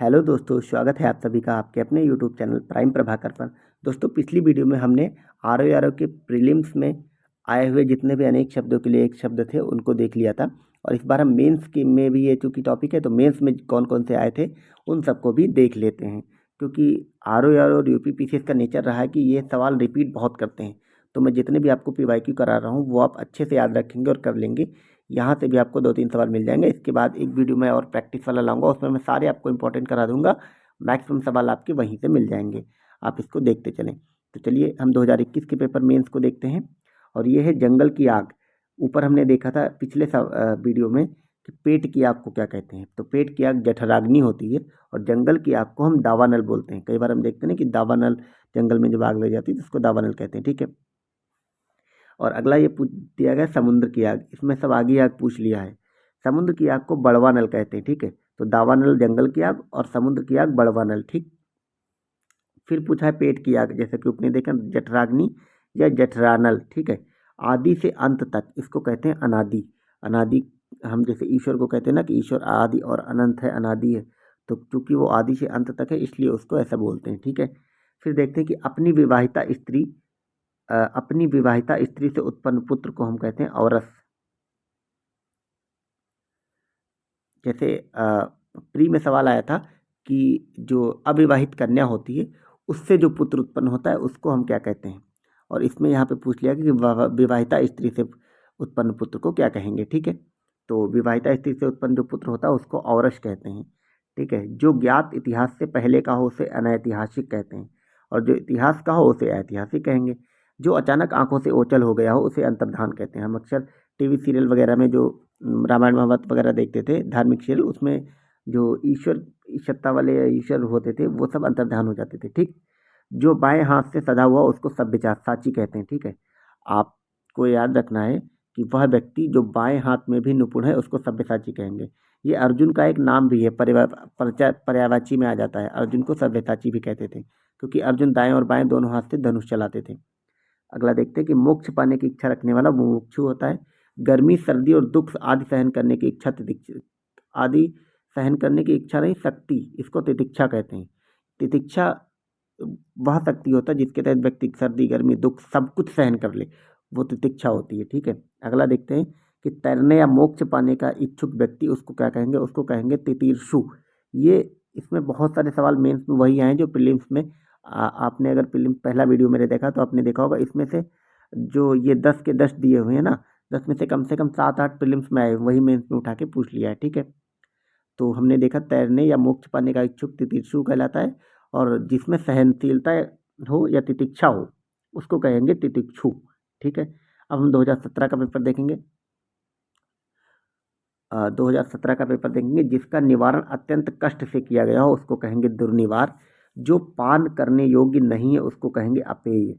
Hello दोस्तों, स्वागत है आप सभी का आपके अपने यूट्यूब चैनल प्राइम प्रभाकर पर। दोस्तों, पिछली वीडियो में हमने आर ओ के प्रीलिम्स में आए हुए जितने भी अनेक शब्दों के लिए एक शब्द थे उनको देख लिया था। और इस बार हम मेंस के में भी ये चूँकि टॉपिक है तो मेंस में कौन कौन से आए थे उन सबको भी देख लेते हैं। क्योंकि आर और यूपीपीसीएस का नेचर रहा है कि ये सवाल रिपीट बहुत करते हैं। तो मैं जितने भी आपको पीवाईक्यू करा रहा हूँ वो आप अच्छे से याद रखेंगे और कर लेंगे। यहाँ से भी आपको 2-3 सवाल मिल जाएंगे। इसके बाद एक वीडियो मैं और प्रैक्टिस वाला लाऊंगा, उसमें मैं सारे आपको इंपॉर्टेंट करा दूंगा। मैक्सिमम सवाल आपके वहीं से मिल जाएंगे, आप इसको देखते चलें। तो चलिए हम 2021 के पेपर मेंस को देखते हैं। और ये है जंगल की आग। ऊपर हमने देखा था पिछले वीडियो में कि पेट की आग को क्या कहते हैं। तो पेट की आग जठराग्नि होती है और जंगल की आग को हम दावानल बोलते हैं। कई बार हम देखते हैं ना कि दावानल, जंगल में जब आग लग जाती है तो उसको दावानल कहते हैं। ठीक है। और अगला ये पूछ दिया गया समुद्र की आग। इसमें सब आग ही आग पूछ लिया है। समुद्र की आग को बड़वा नल कहते हैं। ठीक है। तो दावानल जंगल की आग और समुद्र की आग बड़वा नल। ठीक। फिर पूछा है पेट की आग, जैसे कि आपने देखा जठराग्नि या जठरानल। ठीक है। आदि से अंत तक इसको कहते हैं अनादि। अनादि हम जैसे ईश्वर को कहते हैं ना कि ईश्वर आदि और अनंत है, अनादि है। तो क्योंकि वो आदि से अंत तक है इसलिए उसको ऐसा बोलते हैं। ठीक है। फिर देखते हैं कि अपनी विवाहिता स्त्री से उत्पन्न पुत्र को हम कहते हैं औरस। जैसे प्री में सवाल आया था कि जो अविवाहित कन्या होती है उससे जो पुत्र उत्पन्न होता है उसको हम क्या कहते हैं। और इसमें यहाँ पे पूछ लिया कि विवाहिता स्त्री से उत्पन्न पुत्र को क्या कहेंगे। ठीक है। तो विवाहिता स्त्री से उत्पन्न जो पुत्र होता है उसको औरस कहते हैं। ठीक है। जो ज्ञात इतिहास से पहले का हो उसे अनैतिहासिक कहते हैं और जो इतिहास का हो उसे ऐतिहासिक कहेंगे। जो अचानक आंखों से ओझल हो गया हो उसे अंतर्धान कहते हैं। हम अक्सर टीवी सीरियल वगैरह में जो रामायण महाभारत वगैरह देखते थे, धार्मिक सीरियल, उसमें जो ईश्वर सत्ता वाले ईश्वर होते थे वो सब अंतर्धान हो जाते थे। ठीक। जो बाएं हाथ से सधा हुआ उसको सभ्यचार साची कहते हैं। ठीक है। आपको याद रखना है कि वह व्यक्ति जो बाएं हाथ में भी निपुण है उसको सभ्यसाची कहेंगे। ये अर्जुन का एक नाम भी है, पर्यायवाची में आ जाता है। अर्जुन को सभ्यसाची भी कहते थे क्योंकि अर्जुन दाएं और बाएं दोनों हाथ से धनुष चलाते थे। अगला देखते हैं कि मोक्ष पाने की इच्छा रखने वाला मुमुक्षु होता है। गर्मी, सर्दी और दुख आदि सहन करने की इच्छा आदि सहन करने की इच्छा नहीं, शक्ति, इसको तितिक्षा कहते हैं। तितिक्षा वह शक्ति होता है जिसके तहत व्यक्ति सर्दी, गर्मी, दुख सब कुछ सहन कर ले, वो तितिक्षा होती है। ठीक है। अगला देखते हैं कि तैरने या मोक्ष पाने का इच्छुक व्यक्ति उसको क्या कहेंगे, उसको कहेंगे तितीर्षु। ये इसमें बहुत सारे सवाल मेंस में वही आए जो प्रीलिम्स में आपने अगर प्रीलिम्स पहला वीडियो मेरे देखा तो आपने देखा होगा। इसमें से जो ये 10 के 10 दिए हुए हैं ना, 10 में से कम 7-8 प्रीलिम्स में आए, वही मेंस में उठा के पूछ लिया है। ठीक है। तो हमने देखा तैरने या मोक्ष पाने का इच्छुक तितीर्षु कहलाता है और जिसमें सहनशीलता हो या तितिक्षा हो उसको कहेंगे तितिक्षु। ठीक है। अब हम 2017 का पेपर देखेंगे। 2017 का पेपर देखेंगे। जिसका निवारण अत्यंत कष्ट से किया गया हो उसको कहेंगे दुर्निवार। जो पान करने योग्य नहीं है उसको कहेंगे अपेय।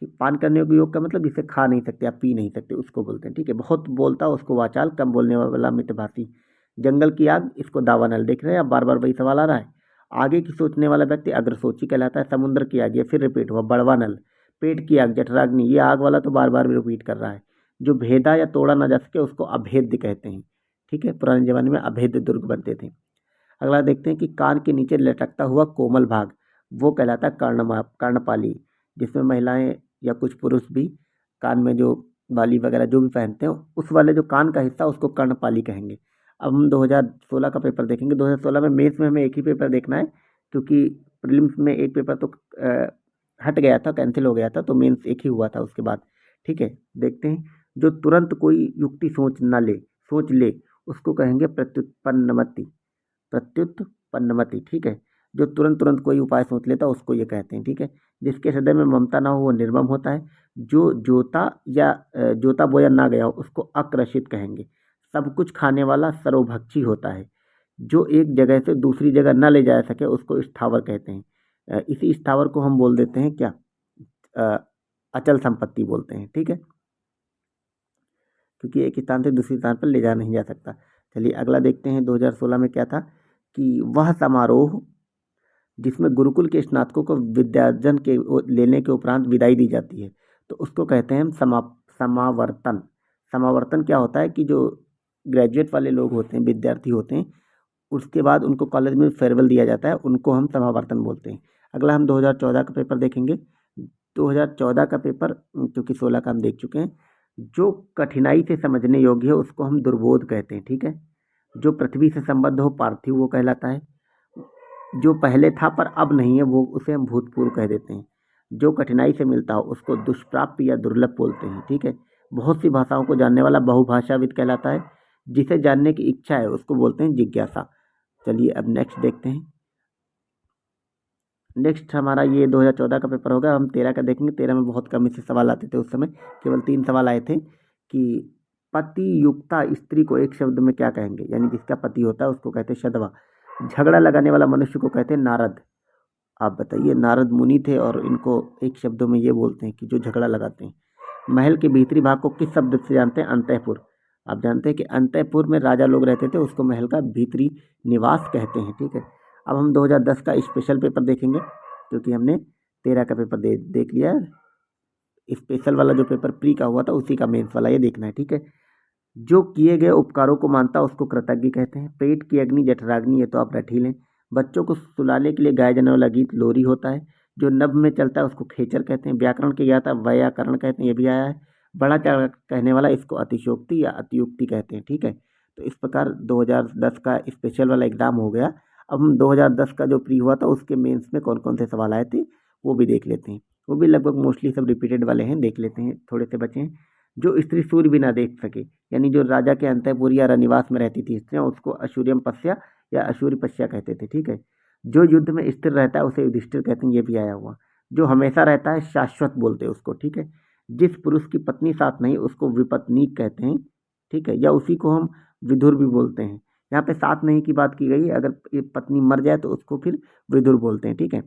ठीक। पान करने योग्य का मतलब जिसे खा नहीं सकते, आप पी नहीं सकते, उसको बोलते हैं। ठीक है। बहुत बोलता उसको वाचाल, कम बोलने वाला मितभाषी। जंगल की आग, इसको दावानल। देख रहे हैं आप, बार बार वही सवाल आ रहा है। आगे की सोचने वाला व्यक्ति अग्रसोची कहलाता है। समुद्र की आग, ये फिर रिपीट हुआ, बड़वा नल। पेट की आग, जठराग्नि, ये आग वाला तो बार बार रिपीट कर रहा है। जो भेदा या तोड़ा ना जा सके उसको अभेद्य कहते हैं। ठीक है। पुराने जमाने में अभेद्य दुर्ग बनते थे। अगला देखते हैं कि कान के नीचे लटकता हुआ कोमल भाग, वो कहलाता है कर्णपाली। जिसमें महिलाएं या कुछ पुरुष भी कान में जो बाली वगैरह जो भी पहनते हैं उस वाले जो कान का हिस्सा उसको कर्णपाली कहेंगे। अब हम 2016 का पेपर देखेंगे। 2016 में मेंस में हमें एक ही पेपर देखना है क्योंकि प्रीलिम्स में एक पेपर तो हट गया था, कैंसिल हो गया था, तो मेंस एक ही हुआ था उसके बाद। ठीक है। देखते हैं। जो तुरंत कोई युक्ति सोच ले उसको कहेंगे प्रत्युत्पन्नमति। प्रत्युत्पन्नमति। ठीक है। जो तुरंत तुरंत कोई उपाय सोच लेता है उसको ये कहते हैं। ठीक है। जिसके हृदय में ममता ना हो वो निर्मम होता है। जो जोता बोया ना गया हो उसको अकृषित कहेंगे। सब कुछ खाने वाला सर्वभक्षी होता है। जो एक जगह से दूसरी जगह न ले जा सके उसको स्थावर कहते हैं। इसी स्थावर को हम बोल देते हैं क्या, अ, अचल संपत्ति बोलते हैं। ठीक है। क्योंकि एक स्थान से दूसरे स्थान पर ले जा नहीं जा सकता। चलिए अगला देखते हैं। 2016 में क्या था कि वह समारोह जिसमें गुरुकुल के स्नातकों को विद्यार्जन के लेने के उपरांत विदाई दी जाती है तो उसको कहते हैं हम समावर्तन। समावर्तन क्या होता है कि जो ग्रेजुएट वाले लोग होते हैं, विद्यार्थी होते हैं, उसके बाद उनको कॉलेज में फेयरवेल दिया जाता है, उनको हम समावर्तन बोलते हैं। अगला हम 2014 का पेपर देखेंगे। 2014 का पेपर क्योंकि 16 का हम देख चुके हैं। जो कठिनाई से समझने योग्य है उसको हम दुर्बोध कहते हैं, ठीक है। जो पृथ्वी से संबद्ध हो पार्थिव वो कहलाता है। जो पहले था पर अब नहीं है वो उसे हम भूतपूर्व कह देते हैं। जो कठिनाई से मिलता हो उसको दुष्प्राप्य या दुर्लभ बोलते हैं, ठीक है। बहुत सी भाषाओं को जानने वाला बहुभाषाविद कहलाता है। जिसे जानने की इच्छा है उसको बोलते हैं जिज्ञासा। चलिए अब नेक्स्ट देखते हैं। नेक्स्ट हमारा ये 2014 का पेपर होगा। हम 13 का देखेंगे। 13 में बहुत कम से सवाल आते थे, उस समय केवल 3 सवाल आए थे कि पति युक्ता स्त्री को एक शब्द में क्या कहेंगे, यानी जिसका पति होता है उसको कहते हैं शधवा। झगड़ा लगाने वाला मनुष्य को कहते हैं नारद। आप बताइए, नारद मुनि थे और इनको एक शब्दों में ये बोलते हैं कि जो झगड़ा लगाते हैं। महल के भीतरी भाग को किस शब्द से जानते हैं? अंतःपुर। आप जानते हैं कि अंतःपुर में राजा लोग रहते थे, उसको महल का भीतरी निवास कहते हैं, ठीक है। अब हम 2010 का स्पेशल पेपर देखेंगे क्योंकि हमने 13 का पेपर देख लिया है। स्पेशल वाला जो पेपर प्री का हुआ था उसी का मेंस वाला ये देखना है, ठीक है। जो किए गए उपकारों को मानता उसको कृतज्ञ कहते हैं। पेट की अग्नि जठराग्नि, ये तो आप रट ही लें। बच्चों को सुलाने के लिए गाया जाने वाला गीत लोरी होता है। जो नभ में चलता है उसको खेचर कहते हैं। व्याकरण के ज्ञाता व्याकरण कहते हैं, ये भी आया है। बड़ा चार कहने वाला इसको अतिशयोक्ति या अतियुक्ति कहते हैं, ठीक है। तो इस प्रकार 2010 का स्पेशल वाला एग्जाम हो गया। अब हम 2010 का जो प्री हुआ था उसके मेंस में कौन कौन से सवाल आए थे वो भी देख लेते हैं। वो भी लगभग मोस्टली सब रिपीटेड वाले हैं, देख लेते हैं, थोड़े से बचे हैं। जो स्त्री सूर्य भी ना देख सके, यानी जो राजा के अंतःपुर या रनिवास में रहती थी स्त्रियां, उसको अशूर्यम पश्या या अशूर्य पश्या कहते थे, ठीक है। जो युद्ध में स्थिर रहता है उसे युधिष्ठिर कहते हैं, ये भी आया हुआ। जो हमेशा रहता है शाश्वत बोलते हैं उसको, ठीक है। जिस पुरुष की पत्नी साथ नहीं उसको विपत्नीक कहते हैं, ठीक है, या उसी को हम विधुर भी बोलते हैं। यहाँ पे साथ नहीं की बात की गई है, अगर ये पत्नी मर जाए तो उसको फिर विधुर बोलते हैं, ठीक है।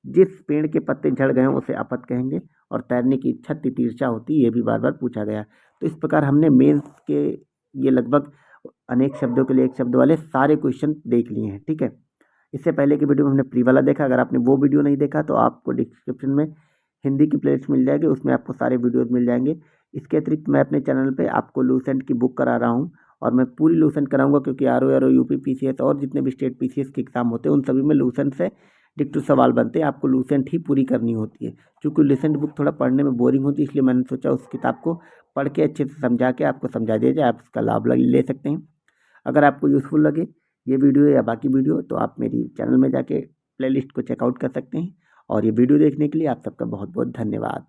जिस पेड़ के पत्ते झड़ गए हों उसे आपत कहेंगे। और तैरने की इच्छा तितीर्षा होती है, ये भी बार बार पूछा गया। तो इस प्रकार हमने मेंस के ये लगभग अनेक शब्दों के लिए एक शब्द वाले सारे क्वेश्चन देख लिए हैं, ठीक है। इससे पहले की वीडियो में हमने प्री वाला देखा। अगर आपने वो वीडियो नहीं देखा तो आपको डिस्क्रिप्शन में हिंदी की प्लेलिस्ट मिल जाएगी, उसमें आपको सारे वीडियोज़ मिल जाएंगे। इसके अतिरिक्त मैं अपने चैनल पे आपको लूसेंट की बुक करा रहा हूँ और मैं पूरी लूसेंट कराऊंगा क्योंकि आर यूपी पीसीएस और जितने भी स्टेट पीसीएस के एग्जाम होते हैं उन सभी में लूसेंट से डिक्टो सवाल बनते हैं। आपको लूसेंट ही पूरी करनी होती है। क्योंकि लूसेंट बुक थोड़ा पढ़ने में बोरिंग होती है, इसलिए मैंने सोचा उस किताब को पढ़ के अच्छे से समझा के आपको समझा दिया जाए, आप उसका लाभ ले सकते हैं। अगर आपको यूज़फुल लगे ये वीडियो या बाकी वीडियो तो आप मेरी चैनल में जाके प्लेलिस्ट को चेकआउट कर सकते हैं। और ये वीडियो देखने के लिए आप सबका बहुत बहुत धन्यवाद।